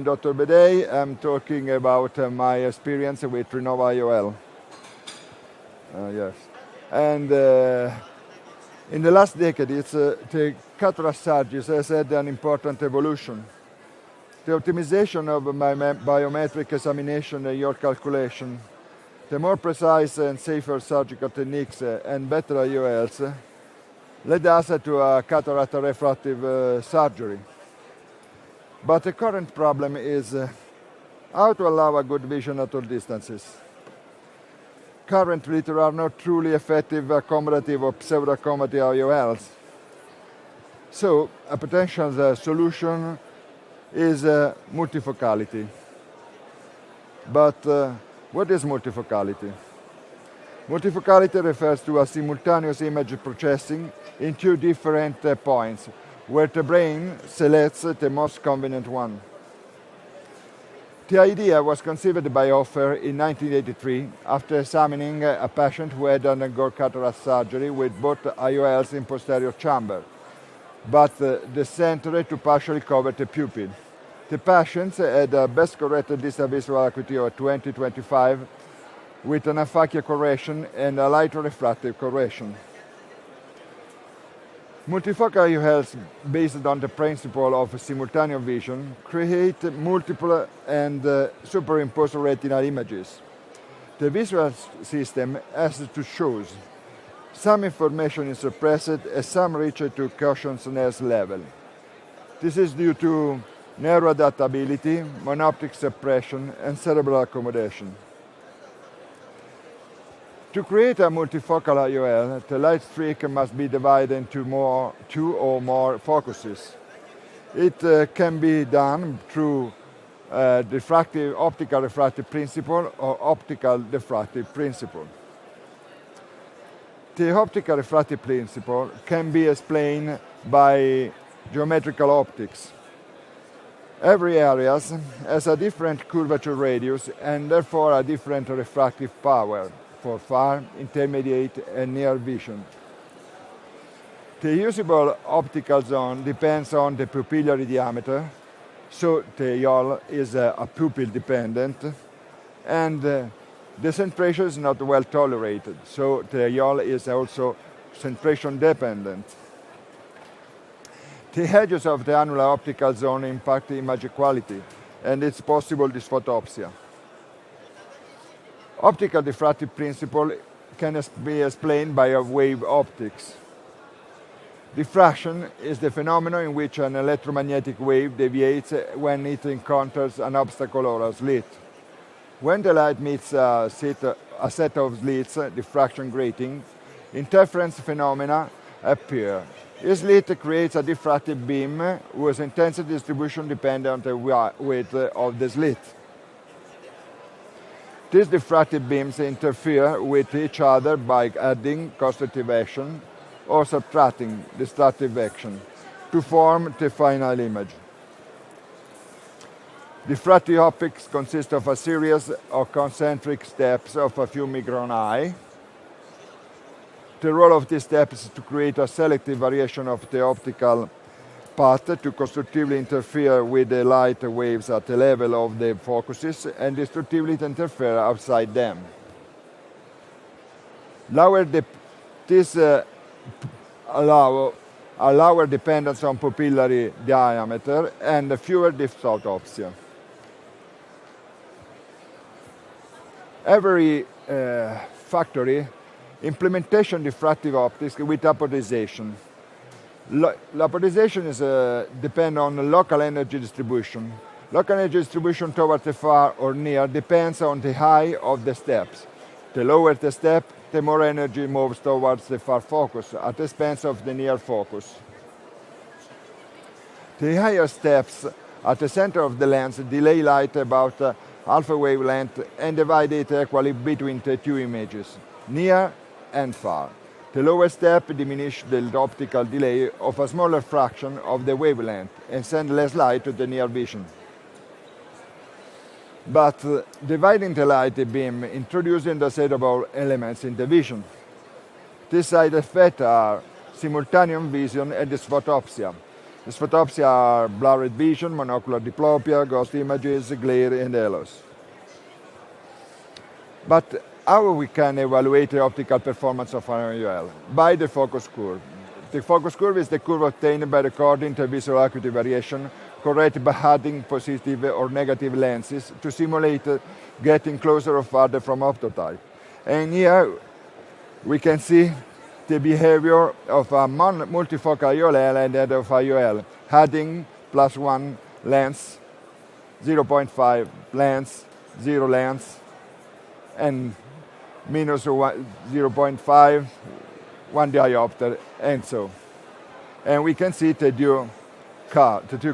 Dr. Bedei. I'm talking about my experience with Trinova IOL. Yes. And in the last decade, the cataract surgery has had an important evolution. The optimization of my biometric examination and your calculation, the more precise and safer surgical techniques and better IOLs led us to a cataract refractive surgery. But the current problem is how to allow a good vision at all distances. Currently, there are no truly effective accommodative or pseudo-accommodative IOLs. So, a potential solution is multifocality. But what is multifocality? Multifocality refers to a simultaneous image processing in two different points, where the brain selects the most convenient one. The idea was conceived by Hoffer in 1983 after examining a patient who had undergone cataract surgery with both IOLs in posterior chamber, but the center to partially cover the pupil. The patient had a best corrected distal visual acuity of 20/25 with an aphakia correction and a light refractive correction. Multifocal IOLs based on the principle of simultaneous vision create multiple and superimposed retinal images. The visual system has to choose. Some information is suppressed and some reach to consciousness level. This is due to neuroadaptability, monoptic suppression, and cerebral accommodation. To create a multifocal IOL, the light streak must be divided into two or more focuses. It can be done through optical refractive principle or optical diffractive principle. The optical refractive principle can be explained by geometrical optics. Every area has a different curvature radius and therefore a different refractive power for far, intermediate, and near vision. The usable optical zone depends on the pupillary diameter, so the IOL is a pupil dependent, and the centration is not well tolerated, so the IOL is also centration dependent. The edges of the annular optical zone impact image quality, and it's possible dysphotopsia. Optical diffractive principle can be explained by wave optics. Diffraction is the phenomenon in which an electromagnetic wave deviates when it encounters an obstacle or a slit. When the light meets a set of slits, diffraction grating, interference phenomena appear. A slit creates a diffractive beam whose intensity distribution depends on the width of the slit. These diffractive beams interfere with each other by adding constructive action or subtracting destructive action to form the final image. Diffractive optics consist of a series of concentric steps of a few micron high. The role of these steps is to create a selective variation of the optical path to constructively interfere with the light waves at the level of the focuses and destructively interfere outside them. This allow a lower dependence on pupillary diameter and fewer dysphotopsia. Every factory implementation diffractive optics with apodization. Apodization is depend on local energy distribution. Local energy distribution towards the far or near depends on the height of the steps. The lower the step, the more energy moves towards the far focus at the expense of the near focus. The higher steps at the center of the lens delay light about half a wavelength and divide it equally between the two images, near and far. The lower step diminishes the optical delay of a smaller fraction of the wavelength and sends less light to the near vision. But dividing the light beam introduces undesirable elements in the vision. These side effects are simultaneous vision and dysphotopsia. These photopsia are blurred vision, monocular diplopia, ghost images, glare, and halos. But how we can evaluate the optical performance of an IOL? By the focus curve. The focus curve is the curve obtained by recording the visual acuity variation corrected by adding positive or negative lenses to simulate getting closer or farther from optotype. And here we can see the behavior of a multifocal IOL and that of IOL, adding +1 lens, 0.5 lens, 0 lens, and minus 0.5, 1 diopter, and so. And we can see the two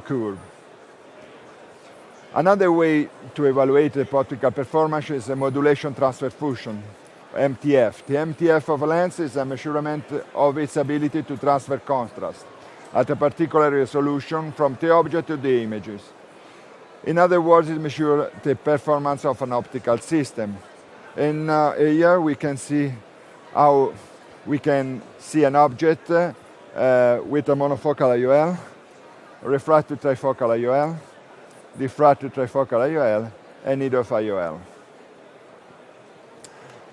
curves. Another way to evaluate the optical performance is a modulation transfer function, MTF. The MTF of a lens is a measurement of its ability to transfer contrast at a particular resolution from the object to the images. In other words, it measures the performance of an optical system. And here we can see how we can see an object with a monofocal IOL, refractive trifocal IOL, diffractive trifocal IOL, and EDOF IOL.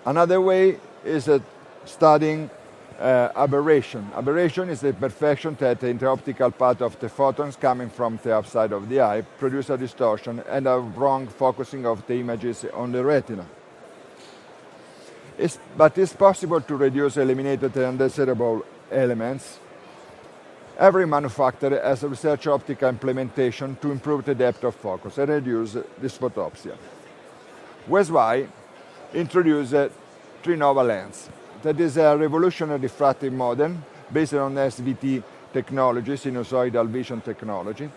Another way is studying aberration. Aberration is the imperfection that in the optical path of the photons coming from the outside of the eye produce a distortion and a wrong focusing of the images on the retina. But it's possible to reduce eliminated and undesirable elements. Every manufacturer has a research optical implementation to improve the depth of focus and reduce dysphotopsia. Westby introduced a Trinova lens. That is a revolutionary diffractive model based on SVT technology, sinusoidal vision technology.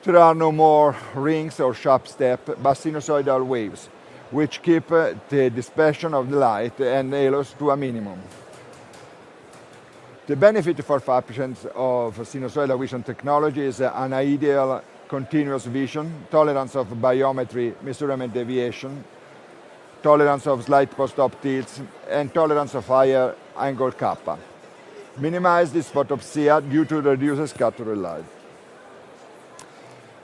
There are no more rings or sharp steps, but sinusoidal waves, which keep the dispersion of the light and halos to a minimum. The benefit for patients of sinusoidal vision technology is an ideal continuous vision, tolerance of biometry measurement deviation, tolerance of slight post-op tilts, and tolerance of higher angle kappa. Minimize dysphotopsia due to reduced scattering light.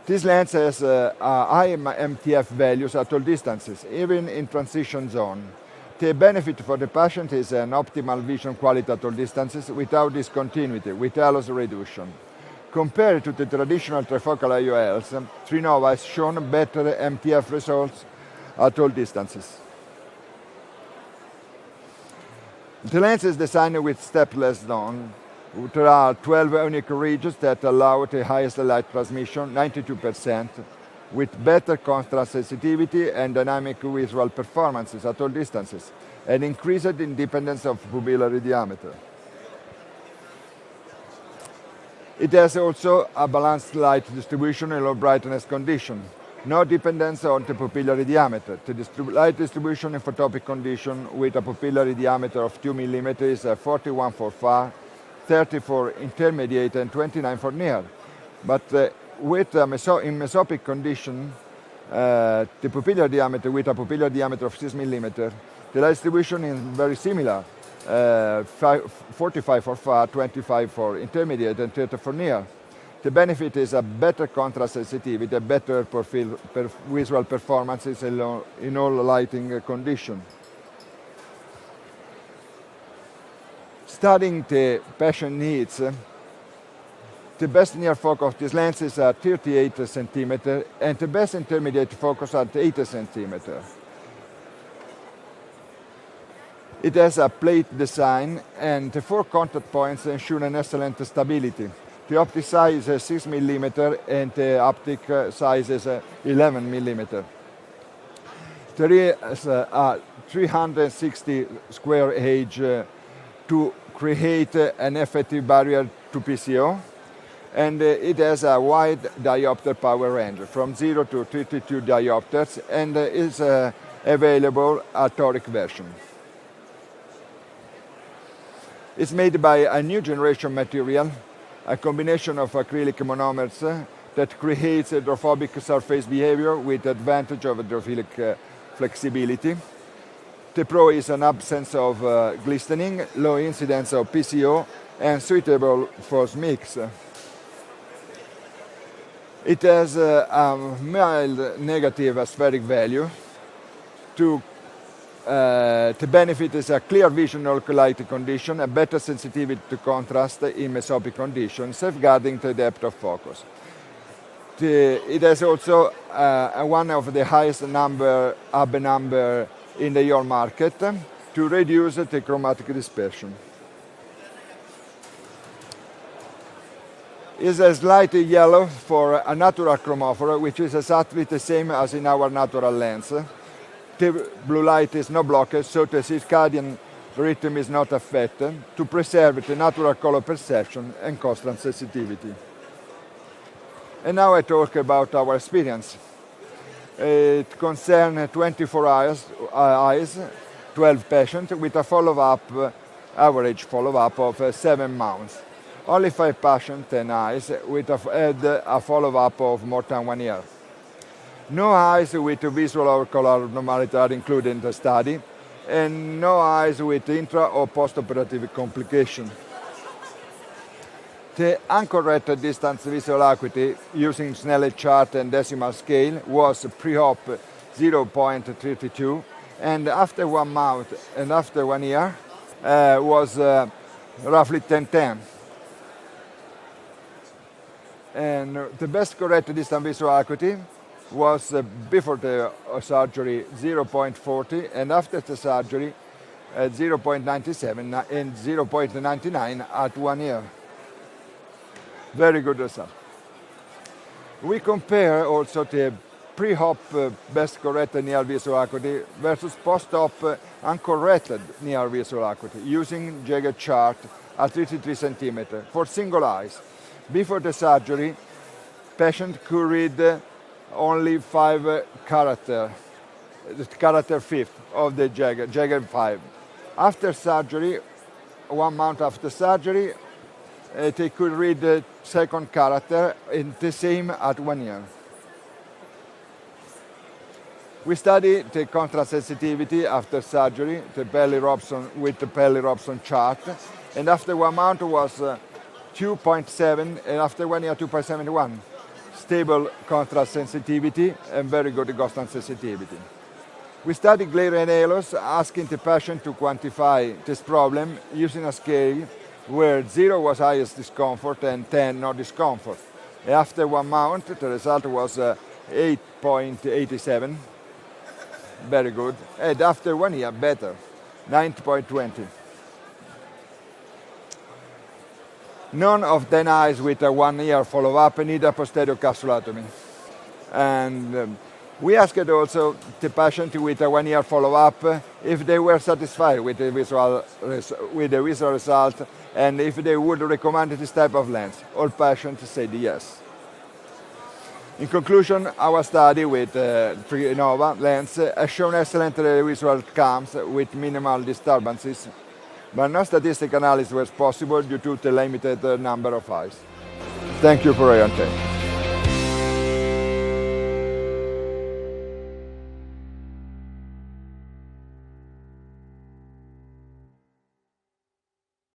This lens has high MTF values at all distances, even in transition zone. The benefit for the patient is an optimal vision quality at all distances without discontinuity, with halos reduction. Compared to the traditional trifocal IOLs, Trinova has shown better MTF results at all distances. The lens is designed with stepless zone. There are 12 unique regions that allow the highest light transmission, 92%, with better contrast sensitivity and dynamic visual performances at all distances, and increased independence of pupillary diameter. It has also a balanced light distribution in low brightness condition, no dependence on the pupillary diameter. The light distribution in photopic condition with a pupillary diameter of 2 mm is 41 for far, 30 for intermediate, and 29 for near. But in mesopic condition, the pupillary diameter with a pupillary diameter of 6 mm, the light distribution is very similar, 45 for far, 25 for intermediate, and 30 for near. The benefit is a better contrast sensitivity, a better visual performances in all lighting conditions. Studying the patient needs, the best near focus of this lens is at 38 cm and the best intermediate focus at 80 cm. It has a plate design and the 4 contact points ensure an excellent stability. The optic size is 6 mm and the optic size is 11 mm. There is a 360 square edge to create an effective barrier to PCO, and it has a wide diopter power range from 0 to 32 diopters and is available at toric version. It's made by a new generation material, a combination of acrylic monomers that creates hydrophobic surface behavior with advantage of hydrophilic flexibility. The pro is an absence of glistening, low incidence of PCO, and suitable for mix. It has a mild negative aspheric value. The benefit is a clear vision in local light condition, a better sensitivity to contrast in mesopic conditions, safeguarding the depth of focus. It has also one of the highest AB number in the your market to reduce the chromatic dispersion. Is a slightly yellow for a natural chromophore, which is exactly the same as in our natural lens. The blue light is not blocked, so the circadian rhythm is not affected, to preserve the natural color perception and constant sensitivity. And now I talk about our experience. It concerns 24 eyes, 12 patients, with a follow-up, average follow-up of 7 months. Only 5 patients, 10 eyes, had a follow-up of more than 1 year. No eyes with visual or color abnormality are included in the study, and no eyes with intra or postoperative complication. The uncorrected distance visual acuity using Snellen chart and decimal scale was pre-op 0.32, and after 1 month and after 1 year was roughly 1010. And the best corrected distance visual acuity was before the surgery 0.40, and after the surgery 0.97 and 0.99 at 1 year. Very good result. We compare also the pre-op best corrected near visual acuity versus post-op uncorrected near visual acuity using Jaeger chart at 33 centimeters for single eyes. Before the surgery, patient could read only 5 character 5th of the Jaeger 5. After surgery, 1 month after surgery, they could read the second character in the same at 1 year. We studied the contrast sensitivity after surgery, the with the Pelly-Robson chart, and after 1 month was 2.7, and after 1 year 2.71. Stable contrast sensitivity and very good constant sensitivity. We studied glare and halos, asking the patient to quantify this problem using a scale where 0 was highest discomfort and 10 no discomfort. After 1 month, the result was 8.87, very good. And after 1 year, better, 9.20. None of 10 eyes with a 1 year follow-up need a posterior capsulotomy. And we asked also the patient with a 1 year follow-up if they were satisfied with the visual result and if they would recommend this type of lens. All patients said yes. In conclusion, our study with Trinova lens has shown excellent visual outcomes with minimal disturbances, but no statistical analysis was possible due to the limited number of eyes. Thank you for your attention.